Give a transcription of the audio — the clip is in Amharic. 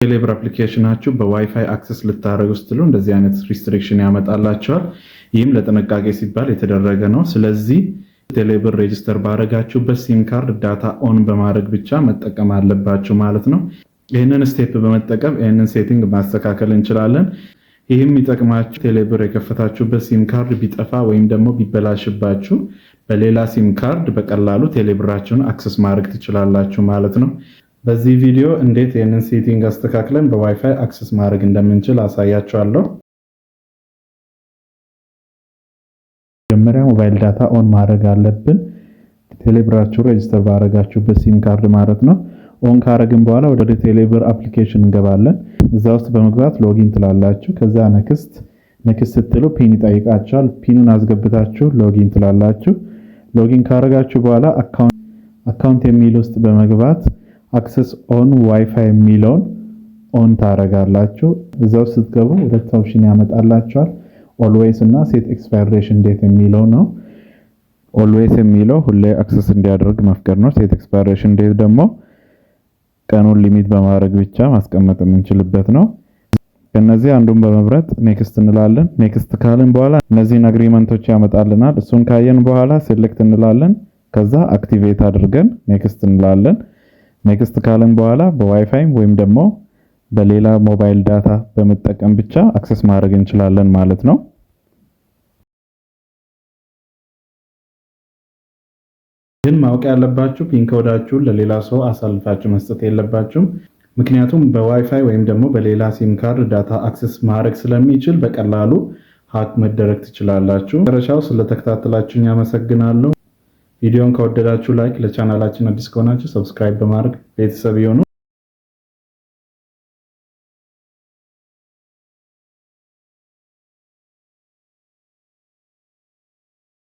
ቴሌብር አፕሊኬሽናችሁ በዋይፋይ አክሰስ ልታደርጉ ስትሉ እንደዚህ አይነት ሪስትሪክሽን ያመጣላችኋል። ይህም ለጥንቃቄ ሲባል የተደረገ ነው። ስለዚህ ቴሌብር ሬጂስተር ባረጋችሁበት ሲም ካርድ ዳታ ኦን በማድረግ ብቻ መጠቀም አለባችሁ ማለት ነው። ይህንን ስቴፕ በመጠቀም ይህንን ሴቲንግ ማስተካከል እንችላለን። ይህም ይጠቅማችሁ ቴሌብር የከፈታችሁበት ሲም ካርድ ቢጠፋ ወይም ደግሞ ቢበላሽባችሁ በሌላ ሲም ካርድ በቀላሉ ቴሌብራችሁን አክሰስ ማድረግ ትችላላችሁ ማለት ነው። በዚህ ቪዲዮ እንዴት ይህንን ሴቲንግ አስተካክለን በዋይፋይ አክሰስ ማድረግ እንደምንችል አሳያችኋለሁ። መጀመሪያ ሞባይል ዳታ ኦን ማድረግ አለብን። ቴሌብራችሁ ሬጂስተር ባረጋችሁበት ሲም ካርድ ማለት ነው። ኦን ካረግን በኋላ ወደ ቴሌብር አፕሊኬሽን እንገባለን። እዛ ውስጥ በመግባት ሎጊን ትላላችሁ። ከዛ ኔክስት ስትሉ ፒን ይጠይቃችኋል። ፒኑን አስገብታችሁ ሎጊን ትላላችሁ። ሎጊን ካረጋችሁ በኋላ አካውንት የሚል ውስጥ በመግባት አክሰስ ኦን ዋይፋይ የሚለውን ኦን ታረጋላችሁ። እዛው ስትገቡ ሁለት ኦፕሽን ያመጣላችኋል። ኦልዌይስ እና ሴት ኤክስፓይሬሽን ዴት የሚለው ነው። ኦልዌይስ የሚለው ሁሌ አክሰስ እንዲያደርግ መፍቀድ ነው። ሴት ኤክስፓይሬሽን ዴት ደግሞ ቀኑን ሊሚት በማድረግ ብቻ ማስቀመጥ የምንችልበት ነው። ከነዚህ አንዱን በመምረጥ ኔክስት እንላለን። ኔክስት ካልን በኋላ እነዚህን አግሪመንቶች ያመጣልናል። እሱን ካየን በኋላ ሴሌክት እንላለን። ከዛ አክቲቬት አድርገን ኔክስት እንላለን። ኔክስት ካልን በኋላ በዋይፋይ ወይም ደግሞ በሌላ ሞባይል ዳታ በመጠቀም ብቻ አክሰስ ማድረግ እንችላለን ማለት ነው። ግን ማወቅ ያለባችሁ ፒን ኮዳችሁን ለሌላ ሰው አሳልፋችሁ መስጠት የለባችሁም። ምክንያቱም በዋይፋይ ወይም ደግሞ በሌላ ሲም ካርድ ዳታ አክሰስ ማድረግ ስለሚችል በቀላሉ ሃክ መደረግ ትችላላችሁ። መጨረሻው ስለተከታተላችሁኝ አመሰግናለሁ። ቪዲዮን ከወደዳችሁ ላይክ፣ ለቻናላችን አዲስ ከሆናችሁ ሰብስክራይብ በማድረግ ቤተሰብ ይሁኑ።